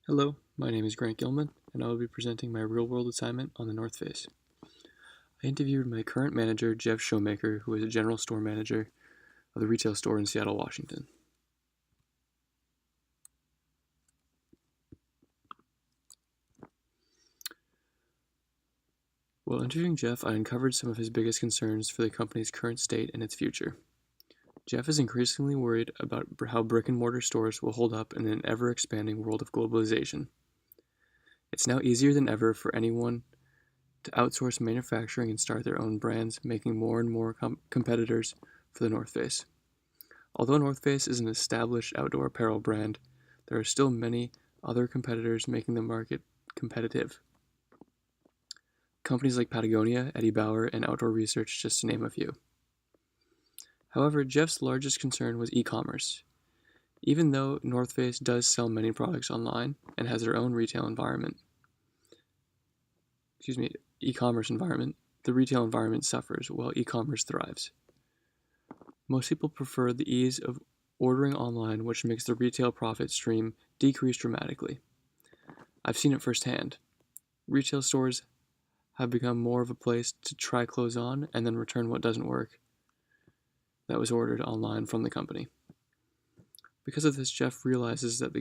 Hello, my name is Grant Gilman, and I will be presenting my real-world assignment on the North Face. I interviewed my current manager, Jeff Showmaker, who is a general store manager of the retail store in Seattle, Washington. While interviewing Jeff, I uncovered some of his biggest concerns for the company's current state and its future. Jeff is increasingly worried about how brick-and-mortar stores will hold up in an ever-expanding world of globalization. It's now easier than ever for anyone to outsource manufacturing and start their own brands, making more and more competitors for the North Face. Although North Face is an established outdoor apparel brand, there are still many other competitors making the market competitive. Companies like Patagonia, Eddie Bauer, and Outdoor Research, just to name a few. However, Jeff's largest concern was e-commerce. Even though North Face does sell many products online and has their own e-commerce environment, the retail environment suffers while e-commerce thrives. Most people prefer the ease of ordering online, which makes the retail profit stream decrease dramatically. I've seen it firsthand. Retail stores have become more of a place to try clothes on and then return what doesn't work that was ordered online from the company. Because of this, Jeff realizes that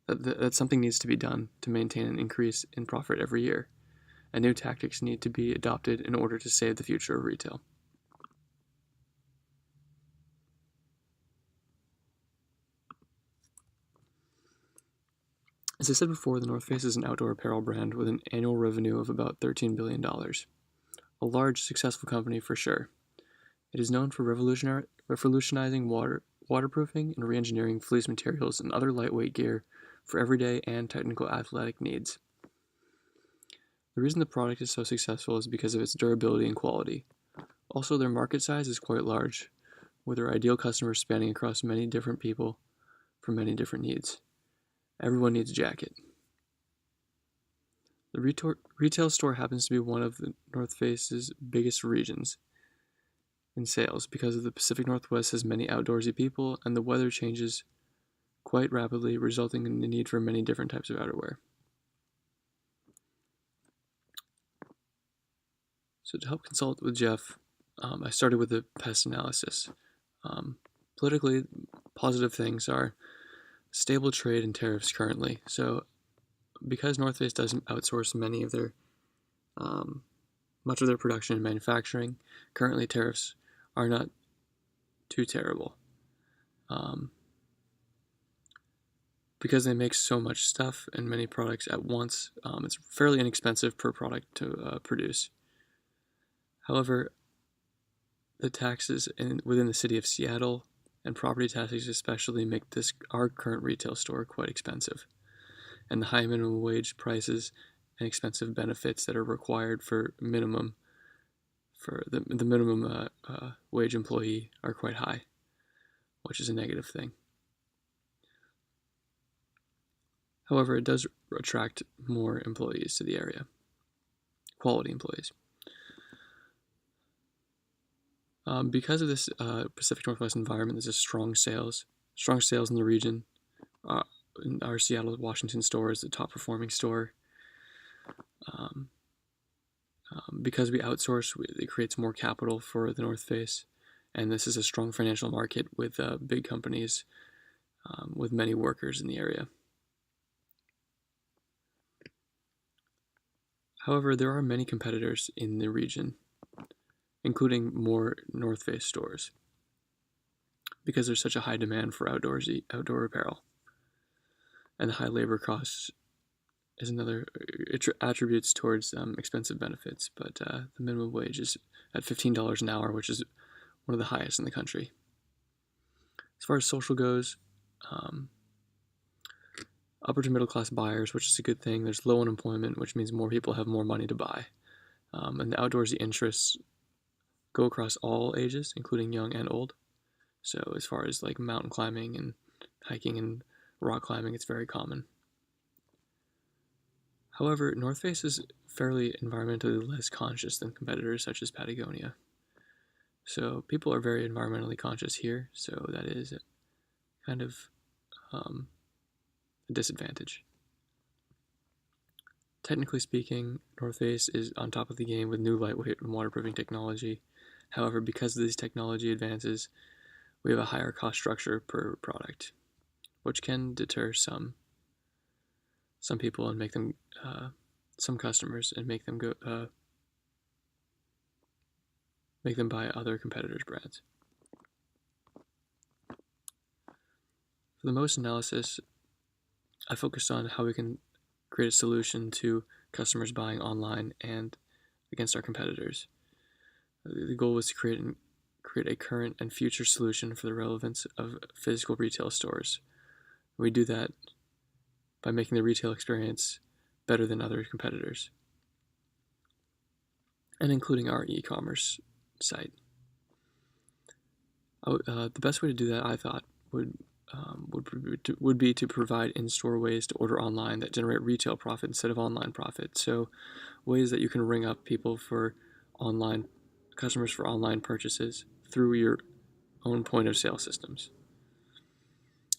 that something needs to be done to maintain an increase in profit every year, and new tactics need to be adopted in order to save the future of retail. As I said before, the North Face is an outdoor apparel brand with an annual revenue of about $13 billion. A large, successful company for sure. It is known for revolutionizing waterproofing and re-engineering fleece materials and other lightweight gear for everyday and technical athletic needs. The reason the product is so successful is because of its durability and quality. Also, their market size is quite large, with their ideal customers spanning across many different people for many different needs. Everyone needs a jacket. The retail store happens to be one of the North Face's biggest regions in sales because of the Pacific Northwest has many outdoorsy people and the weather changes quite rapidly, resulting in the need for many different types of outerwear. So to help consult with Jeff, I started with the pest analysis. Politically, positive things are stable trade and tariffs currently. So because North Face doesn't outsource much of their production and manufacturing, currently tariffs are not too terrible. Because they make so much stuff and many products at once, it's fairly inexpensive per product to produce. However, the taxes within the city of Seattle and property taxes especially make our current retail store quite expensive. And the high minimum wage prices and expensive benefits that are required for the minimum wage employee are quite high, which is a negative thing. However, it does attract more employees to the area, quality employees. Because of this Pacific Northwest environment, there's strong sales in the region. In our Seattle, Washington store is the top performing store. Because we outsource, it creates more capital for the North Face, and this is a strong financial market with big companies with many workers in the area. However, there are many competitors in the region, including more North Face stores, because there's such a high demand for outdoor apparel. And the high labor costs is another attributes towards expensive benefits, but the minimum wage is at $15 an hour, which is one of the highest in the country. As far as social goes, upper to middle class buyers, which is a good thing. There's low unemployment, which means more people have more money to buy. And the outdoorsy interests go across all ages, including young and old. So as far as like mountain climbing and hiking and rock climbing, it's very common. However, North Face is fairly environmentally less conscious than competitors such as Patagonia. So people are very environmentally conscious here, so that is kind of a disadvantage. Technically speaking, North Face is on top of the game with new lightweight and waterproofing technology. However, because of these technology advances, we have a higher cost structure per product, which can deter some people and make them some customers and make them buy other competitors' brands. For the most analysis, I focused on how we can create a solution to customers buying online and against our competitors. The goal was to create a current and future solution for the relevance of physical retail stores. We do that by making the retail experience better than other competitors, and including our e-commerce site. The best way to do that, I thought, would be to provide in-store ways to order online that generate retail profit instead of online profit. So ways that you can ring up people for customers for online purchases through your own point of sale systems.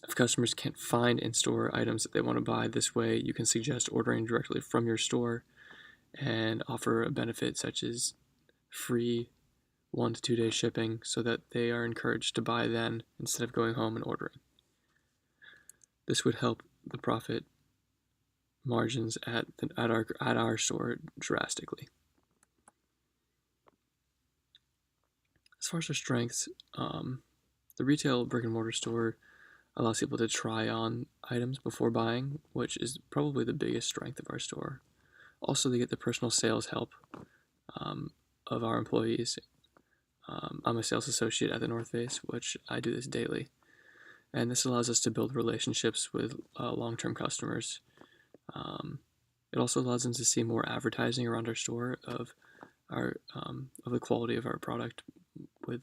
If customers can't find in-store items that they want to buy, this way you can suggest ordering directly from your store and offer a benefit such as free 1 to 2 day shipping so that they are encouraged to buy then instead of going home and ordering. This would help the profit margins at our store drastically. As far as our strengths, the retail brick and mortar store allows people to try on items before buying, which is probably the biggest strength of our store. Also, they get the personal sales help of our employees. I'm a sales associate at the North Face, which I do this daily. And this allows us to build relationships with long-term customers. It also allows them to see more advertising around our store of the quality of our product with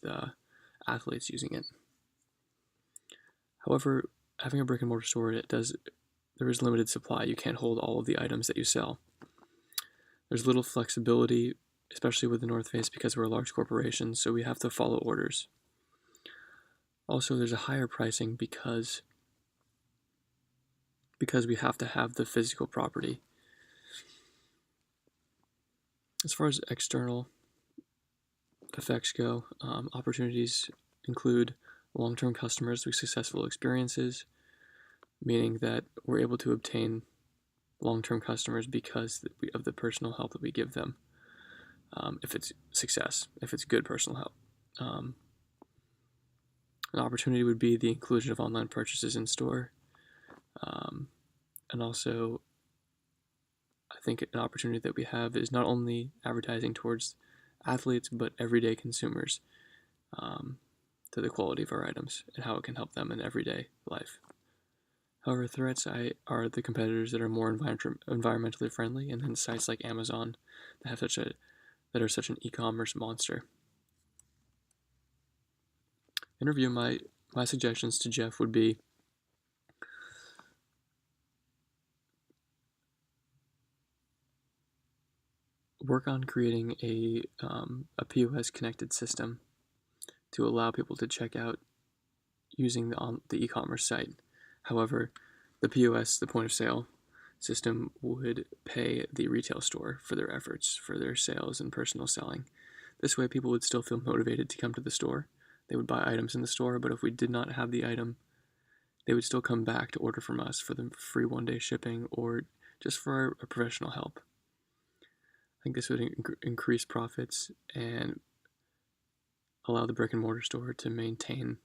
athletes using it. However, having a brick and mortar store, there is limited supply. You can't hold all of the items that you sell. There's little flexibility, especially with the North Face, because we're a large corporation, so we have to follow orders. Also, there's a higher pricing because we have to have the physical property. As far as external effects go, opportunities include long-term customers with successful experiences, meaning that we're able to obtain long-term customers because of the personal help that we give them. If it's good personal help. An opportunity would be the inclusion of online purchases in store. And also, I think an opportunity that we have is not only advertising towards athletes, but everyday consumers to the quality of our items and how it can help them in everyday life. However, threats are the competitors that are more environmentally friendly, and then sites like Amazon that are such an e-commerce monster. In review, my suggestions to Jeff would be work on creating a POS connected system to allow people to check out using the e-commerce site. However, the POS, the point of sale system, would pay the retail store for their efforts, for their sales and personal selling. This way, people would still feel motivated to come to the store. They would buy items in the store, but if we did not have the item, they would still come back to order from us for the free 1 day shipping or just for our professional help. I think this would increase profits and allow the brick and mortar store to maintain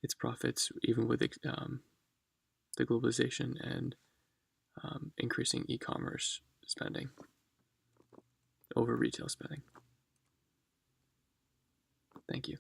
its profits even with the globalization and increasing e-commerce spending over retail spending. Thank you.